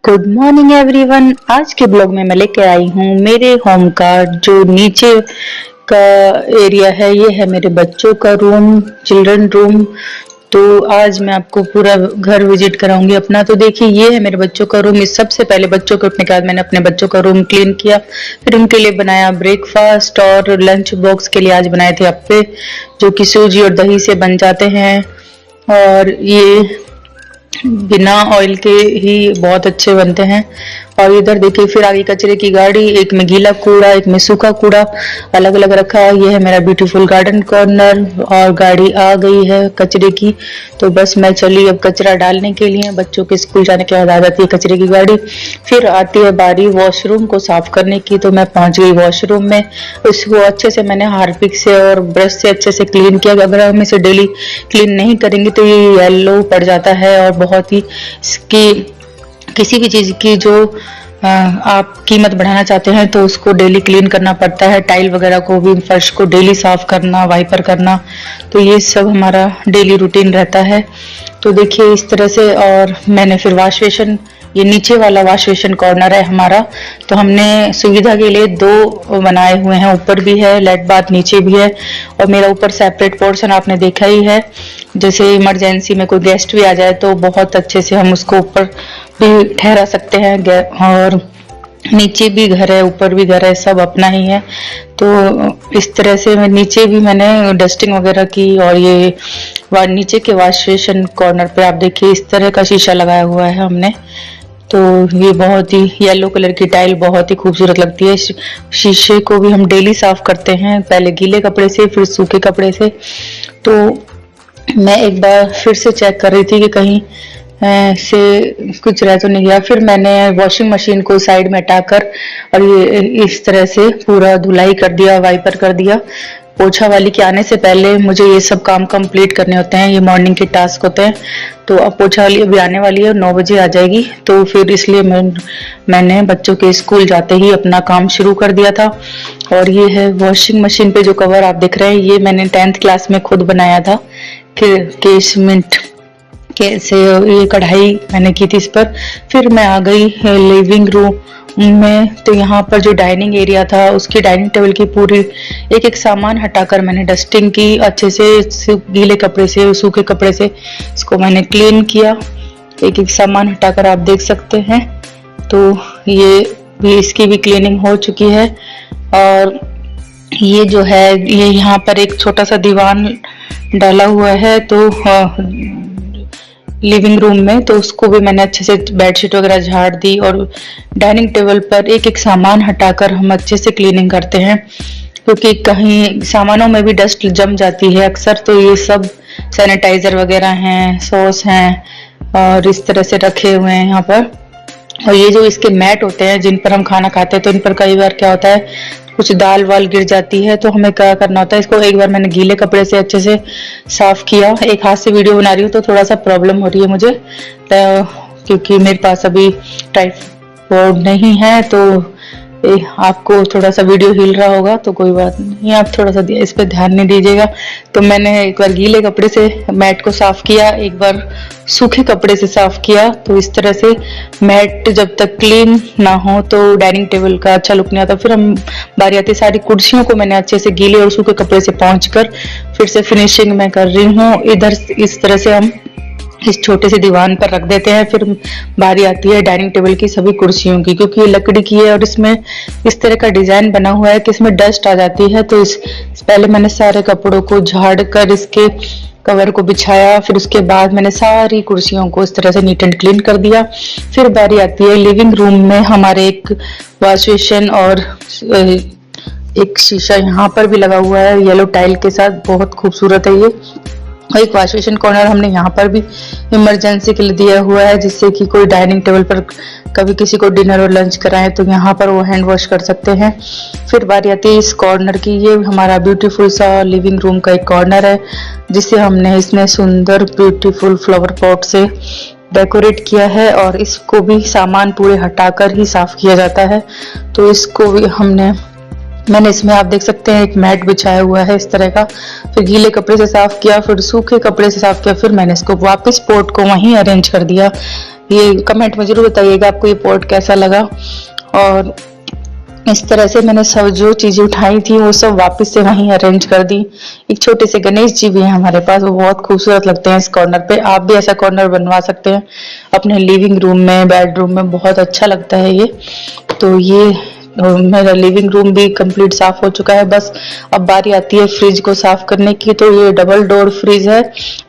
Good morning everyone. आज के blog में मैं लेके आई हूँ मेरे होम का जो नीचे का एरिया है। ये है मेरे बच्चों का रूम, चिल्ड्रन रूम। तो आज मैं आपको पूरा घर विजिट कराऊंगी अपना। तो देखिए, ये है मेरे बच्चों का रूम। इस सबसे पहले बच्चों को उठने के बाद मैंने अपने बच्चों का रूम क्लीन किया, फिर उनके लिए बनाया ब्रेकफास्ट। और लंच बॉक्स के लिए आज बनाए थे अप्पे, जो कि सूजी और दही से बन जाते हैं और ये बिना ऑयल के ही बहुत अच्छे बनते हैं। और इधर देखिए, फिर आगे कचरे की गाड़ी, एक में गीला कूड़ा, एक में सूखा कूड़ा अलग अलग रखा है। ये है मेरा ब्यूटीफुल गार्डन कॉर्नर और गाड़ी आ गई है कचरे की। तो बस मैं चली अब कचरा डालने के लिए। बच्चों के स्कूल जाने के बाद आ जाती है कचरे की गाड़ी। फिर आती है बारी वॉशरूम को साफ करने की। तो मैं पहुंच गई वॉशरूम में। उसको अच्छे से मैंने हार्पिक से और ब्रश से अच्छे से क्लीन किया। अगर हम इसे डेली क्लीन नहीं करेंगे तो ये येलो पड़ जाता है और बहुत ही इसकी किसी भी चीज की जो आप कीमत बढ़ाना चाहते हैं तो उसको डेली क्लीन करना पड़ता है। टाइल वगैरह को भी, फर्श को डेली साफ करना, वाइपर करना, तो ये सब हमारा डेली रूटीन रहता है। तो देखिए इस तरह से। और मैंने फिर वॉश बेसिन, ये नीचे वाला वॉश बेसिन कॉर्नर है हमारा। तो हमने सुविधा के लिए दो बनाए हुए हैं, ऊपर भी है लेट बाथ, नीचे भी है। और मेरा ऊपर सेपरेट पोर्शन आपने देखा ही है। जैसे इमरजेंसी में कोई गेस्ट भी आ जाए तो बहुत अच्छे से हम उसको ऊपर भी ठहरा सकते हैं। और नीचे भी घर है, ऊपर भी घर है, सब अपना ही है। तो इस तरह से मैं नीचे भी मैंने डस्टिंग वगैरह की। और ये नीचे के वॉश बेसिन कॉर्नर पे आप देखिए इस तरह का शीशा लगाया हुआ है हमने। तो ये बहुत ही येलो कलर की टाइल बहुत ही खूबसूरत लगती है। शीशे को भी हम डेली साफ करते हैं, पहले गीले कपड़े से फिर सूखे कपड़े से। तो मैं एक बार फिर से चेक कर रही थी कि कहीं से कुछ रह तो नहीं गया। फिर मैंने वॉशिंग मशीन को साइड में हटाकर और ये इस तरह से पूरा धुलाई कर दिया, वाइपर कर दिया। पोछा वाली के आने से पहले मुझे ये सब काम कंप्लीट करने होते हैं, ये मॉर्निंग के टास्क होते हैं। तो अब पोछा वाली अभी आने वाली है, 9 बजे आ जाएगी। तो फिर इसलिए मैंने बच्चों के स्कूल जाते ही अपना काम शुरू कर दिया था। और ये है वॉशिंग मशीन पे जो कवर आप देख रहे हैं, ये मैंने 10th क्लास में खुद बनाया था। केसमेंट कैसे ये कढ़ाई मैंने की थी इस पर। फिर मैं आ गई लिविंग रूम में। तो यहाँ पर जो डाइनिंग एरिया था, उसकी डाइनिंग टेबल की पूरी एक एक सामान हटाकर मैंने डस्टिंग की अच्छे से, गीले कपड़े से, सूखे कपड़े से इसको मैंने क्लीन किया। एक एक सामान हटाकर आप देख सकते हैं। तो ये भी, इसकी भी क्लीनिंग हो चुकी है। और ये जो है, ये यहाँ पर एक छोटा सा दीवान डाला हुआ है तो लिविंग रूम में, तो उसको भी मैंने अच्छे से बेडशीट वगैरह झाड़ दी। और डाइनिंग टेबल पर एक एक सामान हटाकर हम अच्छे से क्लीनिंग करते हैं, क्योंकि कहीं सामानों में भी डस्ट जम जाती है अक्सर। तो ये सब सैनिटाइजर वगैरह हैं, सॉस हैं और इस तरह से रखे हुए हैं यहाँ पर। और ये जो इसके मैट होते हैं जिन पर हम खाना खाते हैं, तो इन पर कई बार क्या होता है, कुछ दाल वाल गिर जाती है। तो हमें क्या करना होता है, इसको एक बार मैंने गीले कपड़े से अच्छे से साफ किया। एक हाथ से वीडियो बना रही हूँ तो थोड़ा सा प्रॉब्लम हो रही है मुझे, क्योंकि मेरे पास अभी ट्राइपॉड नहीं है। तो आपको थोड़ा सा वीडियो हिल रहा होगा तो कोई बात नहीं, आप थोड़ा सा इस पे ध्यान नहीं दीजिएगा। तो मैंने एक बार गीले कपड़े से मैट को साफ किया, एक बार सूखे कपड़े से साफ किया। तो इस तरह से मैट जब तक क्लीन ना हो तो डाइनिंग टेबल का अच्छा लुक नहीं आता। फिर हम बारी आती, सारी कुर्सियों को मैंने अच्छे से गीले और सूखे कपड़े से पोंछकर फिर से फिनिशिंग में कर रही हूँ। इधर इस तरह से हम इस छोटे से दीवान पर रख देते हैं। फिर बारी आती है डाइनिंग टेबल की सभी कुर्सियों की, क्योंकि ये लकड़ी की है और इसमें इस तरह का डिजाइन बना हुआ है कि इसमें डस्ट आ जाती है। तो इस पहले मैंने सारे कपड़ों को झाड़ कर इसके कवर को बिछाया, फिर उसके बाद मैंने सारी कुर्सियों को इस तरह से नीट एंड क्लीन कर दिया। फिर बारी आती है लिविंग रूम में। हमारे एक वॉश बेसिन और एक शीशा यहाँ पर भी लगा हुआ है येलो टाइल के साथ, बहुत खूबसूरत है ये। और एक वॉश बेसिन कॉर्नर हमने यहाँ पर भी इमरजेंसी के लिए दिया हुआ है, जिससे कि कोई डाइनिंग टेबल पर कभी किसी को डिनर और लंच कराएं तो यहाँ पर वो हैंड वॉश कर सकते हैं। फिर बारी आती है इस कॉर्नर की। ये हमारा ब्यूटीफुल सा लिविंग रूम का एक कॉर्नर है, जिसे हमने इसमें सुंदर ब्यूटीफुल फ्लावर पॉट से डेकोरेट किया है। और इसको भी सामान पूरे हटाकर ही साफ किया जाता है। तो इसको भी मैंने इसमें आप देख सकते हैं एक मैट बिछाया हुआ है इस तरह का। फिर गीले कपड़े से साफ किया, फिर सूखे कपड़े से साफ किया, फिर मैंने इसको वापस पोर्ट को वहीं अरेंज कर दिया ये कमेंट में जरूर बताइएगा आपको ये पॉट कैसा लगा। और इस तरह से मैंने सब जो चीजें उठाई थी वो सब वापस से वहीं अरेंज कर दी। एक छोटे से गणेश जी भी हैं हमारे पास, वो बहुत खूबसूरत लगते हैं इस कॉर्नर पे। आप भी ऐसा कॉर्नर बनवा सकते हैं अपने लिविंग रूम में, बेडरूम में, बहुत अच्छा लगता है ये। तो ये मेरा लिविंग रूम भी कंप्लीट साफ हो चुका है। बस अब बारी आती है फ्रिज को साफ करने की। तो ये डबल डोर फ्रिज है,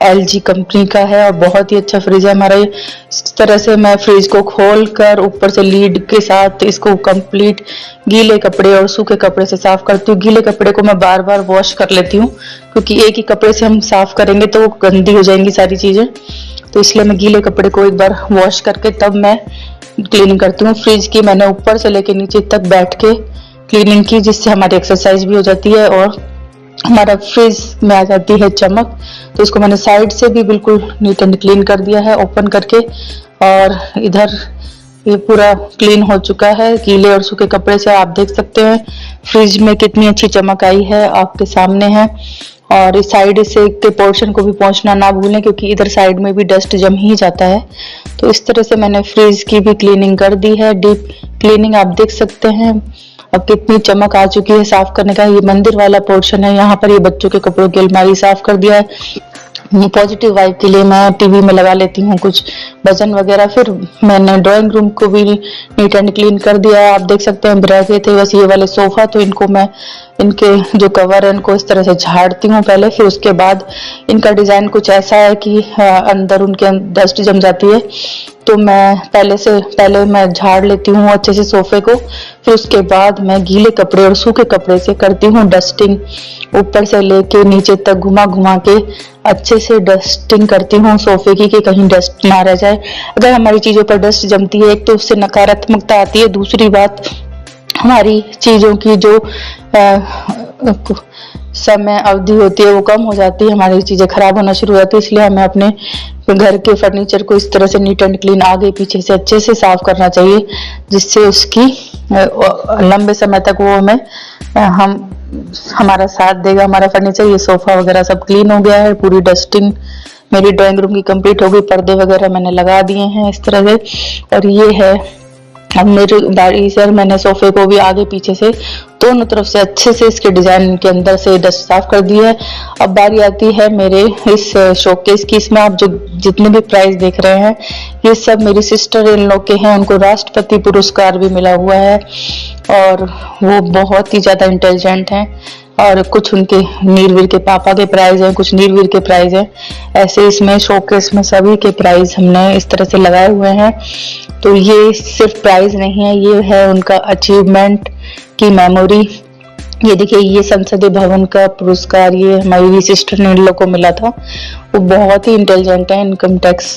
LG कंपनी का है और बहुत ही अच्छा फ्रिज है हमारा ये। इस तरह से मैं फ्रिज को खोल कर ऊपर से लीड के साथ इसको कंप्लीट गीले कपड़े और सूखे कपड़े से साफ करती हूँ। गीले कपड़े को मैं बार बार वॉश कर लेती हूँ, क्योंकि एक ही कपड़े से हम साफ करेंगे तो वो गंदी हो जाएंगी सारी चीजें। तो इसलिए मैं गीले कपड़े को एक बार वॉश करके तब मैं क्लीनिंग करती हूँ। फ्रिज की मैंने ऊपर से लेके नीचे तक बैठ के क्लीनिंग की, जिससे हमारी एक्सरसाइज भी हो जाती है और हमारा फ्रिज में आ जाती है चमक। तो इसको मैंने साइड से भी बिल्कुल नीट एंड क्लीन कर दिया है ओपन करके। और इधर ये पूरा क्लीन हो चुका है गीले और सूखे कपड़े से। आप देख सकते हैं फ्रिज में कितनी अच्छी चमक आई है, आपके सामने है। और इस साइड से के पोर्शन को भी पोंछना ना भूलें, क्योंकि इधर साइड में भी डस्ट जम ही जाता है। तो इस तरह से मैंने फ्रिज की भी क्लीनिंग कर दी है, डीप क्लीनिंग। आप देख सकते हैं अब कितनी चमक आ चुकी है साफ करने का। ये मंदिर वाला पोर्शन है, यहाँ पर ये बच्चों के कपड़ों की अलमारी साफ कर दिया है। पॉजिटिव वाइब के लिए मैं टीवी में लगा लेती हूँ कुछ भजन वगैरह। फिर मैंने ड्राइंग रूम को भी नीट एंड क्लीन कर दिया। आप देख सकते हैं रह गए थे बस ये वाले सोफा, तो इनको मैं इनके जो कवर है इनको इस तरह से झाड़ती हूँ पहले। फिर उसके बाद इनका डिजाइन कुछ ऐसा है कि अंदर उनके डस्ट जम जाती है, तो मैं पहले मैं झाड़ लेती हूँ अच्छे से सोफे को। फिर उसके बाद मैं गीले कपड़े और सूखे कपड़े से करती हूँ डस्टिंग, ऊपर से लेके नीचे तक घुमा घुमा के अच्छे से डस्टिंग करती हूँ सोफे की, कि कहीं डस्ट ना रह जाए। अगर हमारी चीजों पर डस्ट जमती है, एक तो उससे नकारात्मकता आती है, दूसरी बात हमारी चीजों की जो समय अवधि होती है वो कम हो जाती है, हमारी चीजें खराब होना शुरू हो जाती है। इसलिए हमें अपने घर के फर्नीचर को इस तरह से नीट एंड क्लीन आगे पीछे से अच्छे से साफ करना चाहिए, जिससे उसकी लंबे समय तक वो हमें हमारा साथ देगा। हमारा फर्नीचर, ये सोफा वगैरह सब क्लीन हो गया है, पूरी डस्टिंग मेरी ड्राइंग रूम की कंप्लीट हो गई। पर्दे वगैरह मैंने लगा दिए हैं इस तरह से। और ये है अब मेरी बारी से, मैंने सोफे को भी आगे पीछे से दोनों तरफ से अच्छे से इसके डिजाइन के अंदर से डस्ट साफ कर दी है। अब बारी आती है मेरे इस शोकेस की। इसमें आप जो जितने भी प्राइस देख रहे हैं ये सब मेरी सिस्टर इन लोग के हैं, उनको राष्ट्रपति पुरस्कार भी मिला हुआ है और वो बहुत ही ज्यादा इंटेलिजेंट हैं। और कुछ उनके नीरवीर के पापा के प्राइज हैं, कुछ नीरवीर के प्राइज हैं। ऐसे इसमें शोकेस में सभी के प्राइज हमने इस तरह से लगाए हुए हैं। तो ये सिर्फ प्राइज नहीं है, ये है उनका अचीवमेंट की मेमोरी। ये देखिए, ये संसदीय भवन का पुरस्कार ये हमारी सिस्टर ने इन लोग को मिला था। वो बहुत ही इंटेलिजेंट है, इनकम टैक्स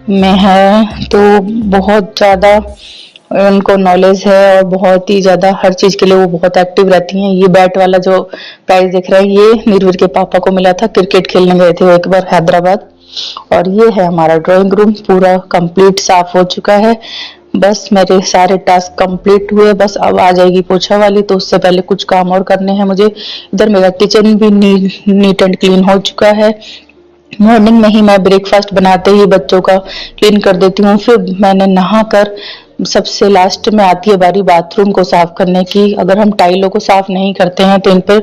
में है, तो बहुत ज्यादा उनको नॉलेज है और बहुत ही ज्यादा हर चीज के लिए वो बहुत एक्टिव रहती हैं। ये बैट वाला जो प्राइज दिख रहा है ये नीरवीर के पापा को मिला था, क्रिकेट खेलने गए थे वो एक बार हैदराबाद। और ये है हमारा ड्राइंग रूम, पूरा कंप्लीट साफ हो चुका है। बस मेरे सारे टास्क कंप्लीट हुए, बस अब आ जाएगी पोछा वाली, तो उससे पहले कुछ काम और करने हैं मुझे। इधर मेरा किचन भी नीट एंड क्लीन हो चुका है। मॉर्निंग में ही मैं ब्रेकफास्ट बनाते ही बच्चों का क्लीन कर देती हूँ। फिर मैंने नहा कर सबसे लास्ट में आती है बारी बाथरूम को साफ करने की। अगर हम टाइलों को साफ नहीं करते हैं तो इन पर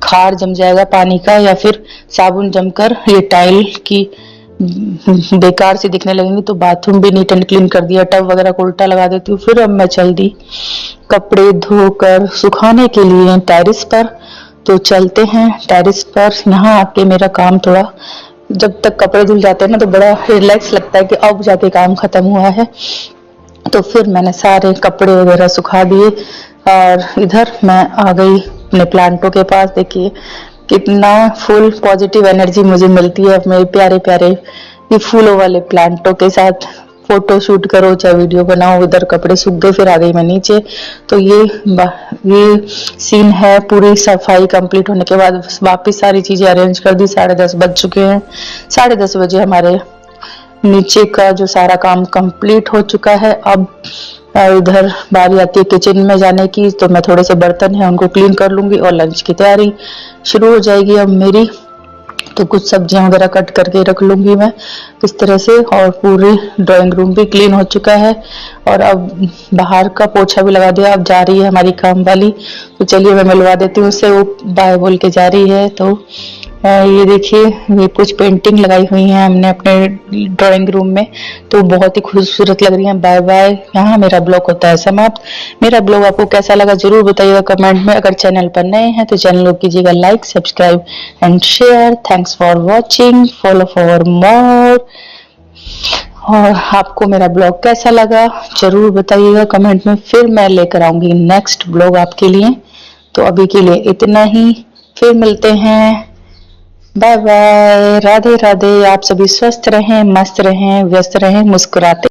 खार जम जाएगा पानी का, या फिर साबुन जमकर ये टाइल की बेकार सी दिखने लगेंगी। तो बाथरूम भी नीट एंड क्लीन कर दिया, टब वगैरह को उल्टा लगा देती हूँ। फिर अब मैं चल दी कपड़े धोकर सुखाने के लिए टेरिस पर। तो चलते हैं टेरिस पर। यहाँ आके मेरा काम थोड़ा, जब तक कपड़े धुल जाते हैं ना तो बड़ा रिलैक्स लगता है कि अब जाके काम खत्म हुआ है। तो फिर मैंने सारे कपड़े वगैरह सुखा दिए और इधर मैं आ गई अपने प्लांटों के पास। देखिए कितना फुल पॉजिटिव एनर्जी मुझे मिलती है मेरे प्यारे प्यारे ये फूलों वाले प्लांटों के साथ। फोटो शूट करो चाहे वीडियो बनाओ। इधर कपड़े सूख गए, फिर आ गई मैं नीचे। तो ये सीन है पूरी सफाई कंप्लीट होने के बाद। वापिस सारी चीजें अरेंज कर दी। 10:30 बज चुके हैं। 10:30 बजे हमारे नीचे का जो सारा काम कंप्लीट हो चुका है। अब इधर बारी आती है किचन में जाने की, तो मैं थोड़े से बर्तन हैं उनको क्लीन कर लूंगी और लंच की तैयारी शुरू हो जाएगी अब मेरी। तो कुछ सब्जियां वगैरह कट करके रख लूंगी मैं इस तरह से। और पूरी ड्राइंग रूम भी क्लीन हो चुका है और अब बाहर का पोछा भी लगा दिया। अब जा रही है हमारी काम वाली, तो चलिए मैं मिलवा देती हूँ उससे, वो बाय बोल के जा रही है। तो ये देखिए, ये कुछ पेंटिंग लगाई हुई हैं हमने अपने ड्राइंग रूम में, तो बहुत ही खूबसूरत लग रही हैं। बाय बाय, यहाँ मेरा ब्लॉग होता है समाप्त। मेरा ब्लॉग आपको कैसा लगा जरूर बताइएगा कमेंट में। अगर चैनल पर नए हैं तो चैनल को कीजिएगा like, subscribe and share. Thanks for watching, follow for more. और आपको मेरा ब्लॉग कैसा लगा जरूर बताइएगा कमेंट में, फिर मैं लेकर आऊंगी नेक्स्ट ब्लॉग आपके लिए। तो अभी के लिए इतना ही, फिर मिलते हैं। Bye bye, Radhe Radhe. आप सभी स्वस्थ रहें, मस्त रहें, व्यस्त रहें, मुस्कुराते